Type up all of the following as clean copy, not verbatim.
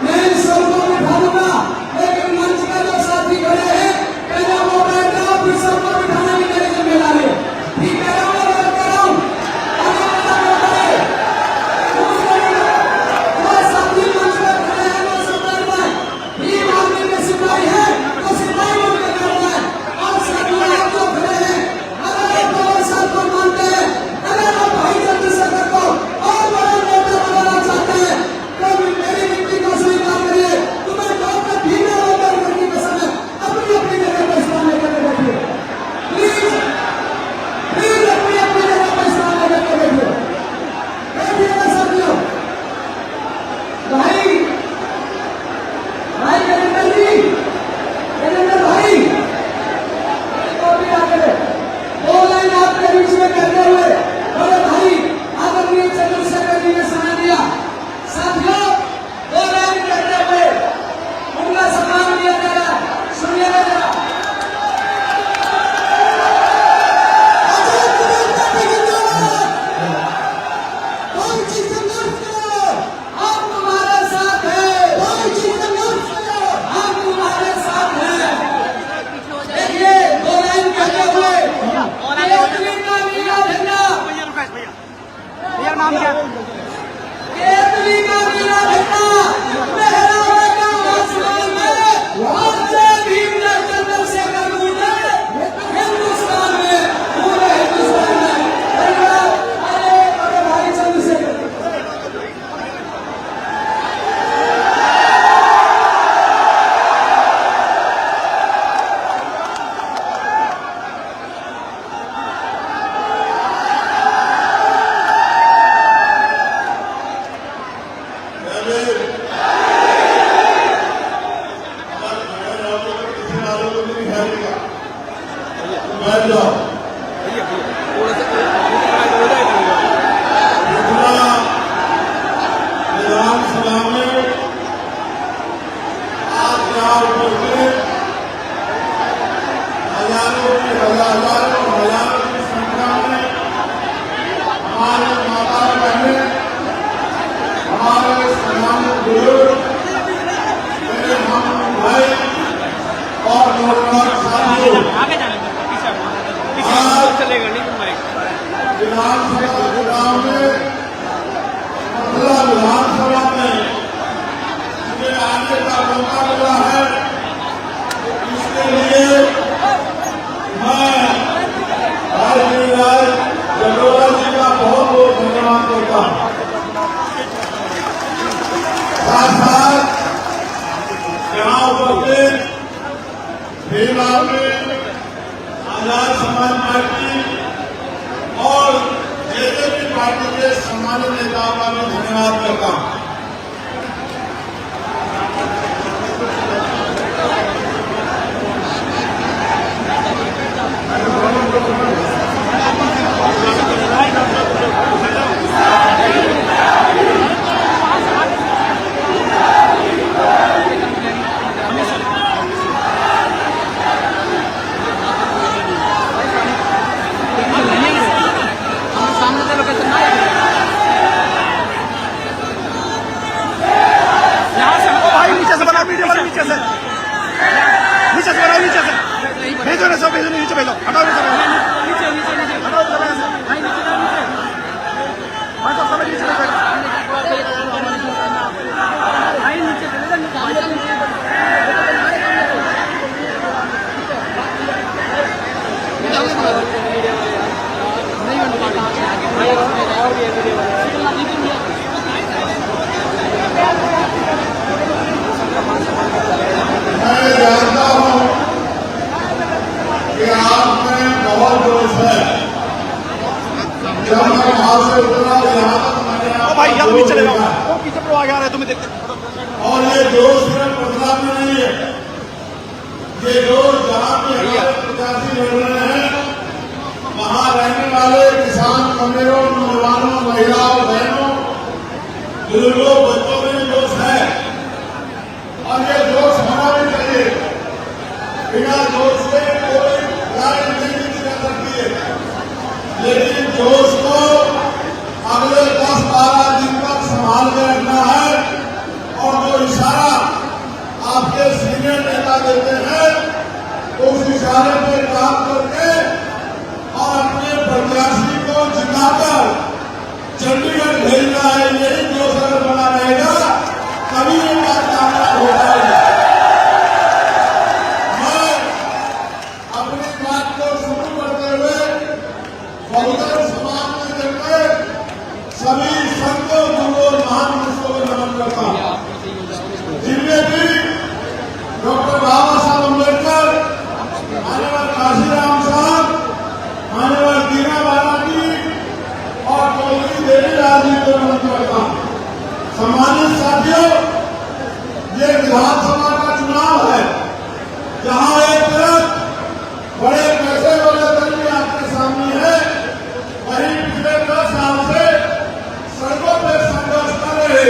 मैं इन सबको बिठा दूंगा, लेकिन मंच का जो साथी खड़े हैं पहले वो बैठ जाओ, फिर सबको बिठाने की मेरी जिम्मेदारी है। ठीक है, वो साथी मंच पे खड़े हैं, वो सब बैठ जाए। भीम आर्मी के सिपाही है तो सिपाही बन के बैठ जाए। और साथी आप जो खड़े हैं, अगर आप पवन साहब को मानते हैं, अगर आप भाई चंद्रशेखर को और बड़े नेता बनाना चाहते हैं तो मेरी विनती को स्वीकार करिए। तुम्हें डॉक्टर भीमराव अम्बेडकर की कसम है, अपनी अपनी जगह पर इस्लाम लेकर बैठिए। प्लीज प्लीज अपनी अपनी जगह पर इस्लाम लेकर बैठिए। बैठिएगा साथियों। भाई भाई वीरेंद्र जी, वीरेंद्र भाई तो भी आगे दो लाइन आपके बीच में करते हुए बड़े भाई आदरणीय चंद्रशेखर जी ने समय दिया। साथियों, दो लाइन करते हुए उनका सम्मान किया जा रहा है। सुनिएगा जरा। हम तुम्हारे साथ हैं, हम तुम्हारे साथ हैं। देखिए, दो लाइन करते हुए केतली का नीला झंडा, नाम क्या? केतली का नीला झंडा लहराएगा आसमान में, और जय भीम जय चंद्रशेखर गूंजे हिंदुस्तान में, पूरे हिंदुस्तान में। धन्यवाद। अरे बड़े भाई चंद्रशेखर विधानसभा में आज यहाँ उपस्थित हजारों की संख्या में हमारे माता बहनें, हमारे सनातन बुजुर्ग, मेरे हम भाई और नौजवान साथियों, विधानसभा चुनाव में विधानसभा में मुझे आने का मौका मिला है। इसके लिए मैं भाई गिरिराज जटोरा जी का बहुत बहुत धन्यवाद करता हूँ। साथ साथ यहाँ उपस्थित भीम आर्मी, आजाद समाज पार्टी और जेजेपी पार्टी के सम्मानित नेताओं का भी धन्यवाद करता हूँ। भेजो ना, सब भेजो, नीचे भेजो, हटाओ नीचे, हटाओ सब नीचे मैं जानता हूँ कि आप में बहुत जोश है। जब मैं वहां से उतरा यहाँ तक मैंने भाई यहाँ पीछे चले जाओ, वो पीछे पर आ रहा है, तुम्हें देखते। और ये जोश सिर्फ पटना में नहीं है, ये जोश जहाँ भी हमारे प्रत्याशी लड़ रहे हैं वहाँ रहने वाले किसान कमेरों, नौजवानों, महिलाओं, बहनों, बुजुर्गों, बच्चों में जोश है। और ये जोश होना भी चाहिए। बिना जोश से कोई राजनीति नहीं कर सकती है, लेकिन जोश को देवी राजनीति में करता हूं। सम्मानित साथियों, ये विधानसभा का चुनाव है जहां एक तरफ बड़े पैसे वाले दल भी आपके सामने है, वहीं पिछले 10 साल से सड़कों पर संघर्ष कर रहे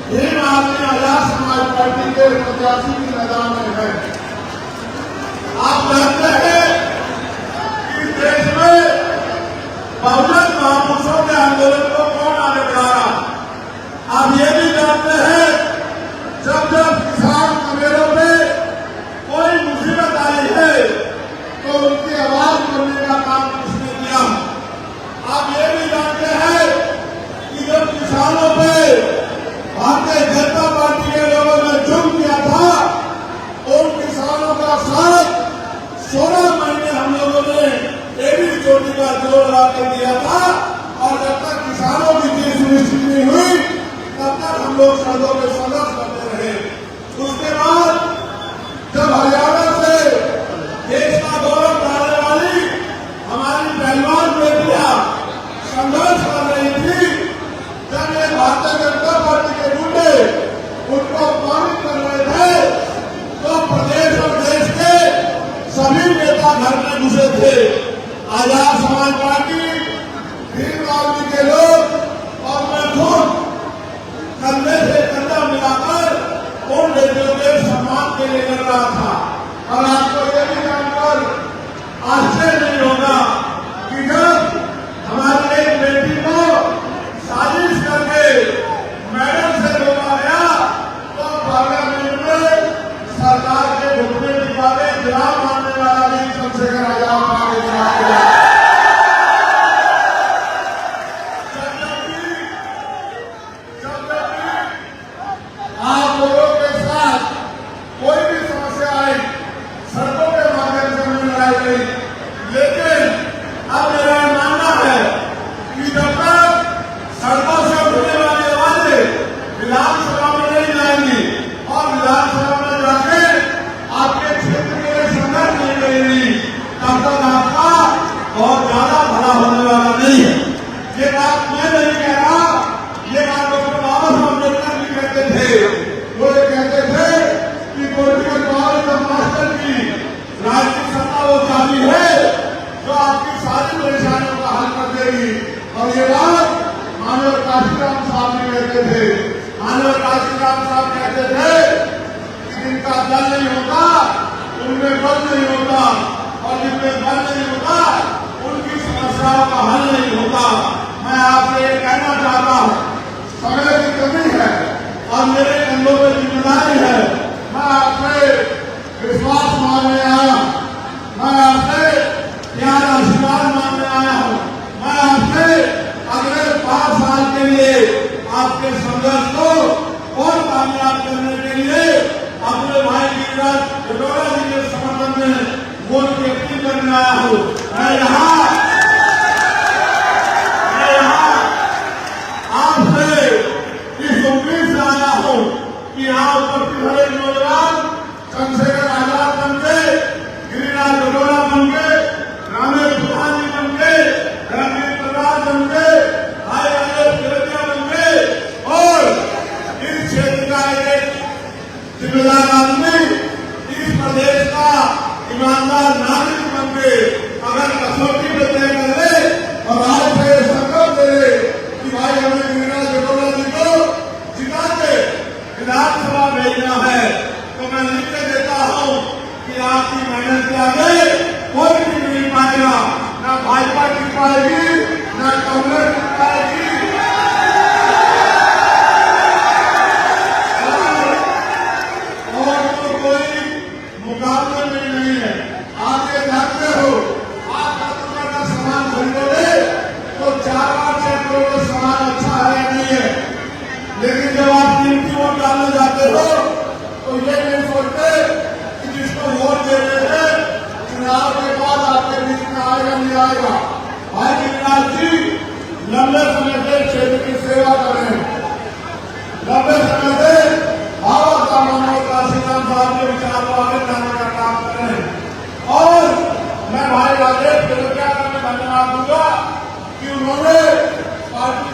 भीम आदमी आजाद समाज पार्टी के प्रत्याशी के मैदान में है। आप जानते हैं कि देश में बहुजन महापुरुषों के आंदोलन को कौन आगे बढ़ा रहा। आप ये भी जानते हैं जब किसान कमेरों में कोई मुसीबत आई है तो उनकी आवाज बनने का काम किसने किया। आप ये भी जानते हैं कि जब किसानों पे भारतीय जनता पार्टी के लोगों ने जुर्म किया था, उन किसानों का साथ 16 महीने हम लोगों ने एडी चोटी का जोर लगा के दिया था, और जब तक किसानों की जीत सुनिश्चित नहीं हुई तब तक हम लोग सड़कों पर संघर्ष करते रहे। उसके बाद जब हरियाणा से देश का गौरव बढ़ाने वाली हमारी पहलवान बेटियां संघर्ष कर रही थी, जब ये भारतीय जनता पार्टी के गुंडे उनको अपमानित कर रहे थे, तो प्रदेश और देश के सभी नेता घर में घुसे थे। आजाद समाज पार्टी, भीम आदमी के लोग और मैं खुद कंधे से कंधा मिलाकर उन बेटियों के सम्मान के लिए कर रहा था। और आपको ये भी जानकर आश्चर्य नहीं होगा कि जब हमारी एक बेटी को साजिश करके मैडम से रोका गया तो पार्लियामेंट में सरकार के घुटने निकाले जवाब मानने वाला भी चंद्रशेखर आजाद आगे जवाब दिया। आप लोगों के साथ कोई भी समस्या आई सड़कों के माध्यम से मिल रही गई, लेकिन अब मेरा मानना है कि जब तक सड़कों से उठने वाली आवाजें विधानसभा में नहीं जाएंगी और विधानसभा में जाके आपके क्षेत्र के लिए संघर्ष नहीं करेगी, तब तक आपका बहुत ज्यादा भला होने वाला नहीं है। ये बात मैं नहीं कह रहा, ये बात डॉक्टर बाबा साहब अम्बेडकर भी कहते थे। वो ये कहते थे कि पॉलिटिकल पावर ऑफ मास्टर की राजनीतिक सत्ता वो चाबी है जो आपकी सारी परेशानियों का हल कर देगी। और ये बात मानव काशीराम साहब भी कहते थे। मानव काशीराम साहब कहते थे जिनका दल नहीं होता उनमें बल नहीं होता, और जिनमें बल नहीं होता उनकी समस्याओं का हल नहीं होता। मैं आपसे ये कहना चाहता हूँ, समय की कमी है और मेरे कंधों में जिम्मेदारी है। मैं आपसे विश्वास मांगने आया, मैं आपसे प्यार आशीर्वाद मांगने आया हूँ। मैं आपसे अगले 5 साल के लिए आपके संघर्ष को और कामयाब करने के लिए अपने भाई गिरिराज जटोरा जी के समर्थन में वोट की अपील करने आया हूँ। मैं यहाँ आपसे इस उम्मीद से आया हूँ कि यहाँ उपस्थित हरे नौजवान चंद्रशेखर आजाद बन के, गिरिराज जटोरा बन के, रामेश प्रधान जी बन के, रणवीर प्रसाद बन के, भाई आलोक तिलकिया बन के, और इस क्षेत्र का एक जिम्मेदार आदमी, इस प्रदेश का ईमानदार नागरिक बन के अगर कसौटी में तय कर ले और आज से संकल्प ले कि भाई हमें गिरिराज जटोरा जी को जिता के विधानसभा भेजना है, तो मैं लिख के देता हूँ कि आपकी मेहनत के आगे कोई भी नहीं पाएगा। न भाजपा टिक पाएगी, न कांग्रेस टिक पाएगी, और तो कोई मुकाबले में नहीं है। आप ये जानते हो, आप 10 रुपए का सामान खरीदोगे तो 4-5 करोड़ का सामान अच्छा है नहीं है, लेकिन जब आप कीमती वोट डालने जाते हो तो ये नहीं सोचते कि जिसको वोट दे रहे हैं चुनाव के बाद आपके बीच में आएगा नहीं आएगा। भाई गिरिराज जी लंबे समय से क्षेत्र की सेवा कर रहे हैं, लंबे समय से भारत का मानव काशीराम साहब के विचार को आगे लाने का काम कर रहे हैं। और मैं भाई राजेश तिलकिया का मैं धन्यवाद दूंगा कि उन्होंने पार्टी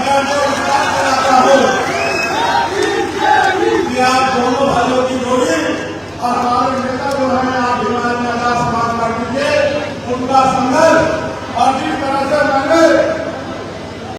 सरकार जो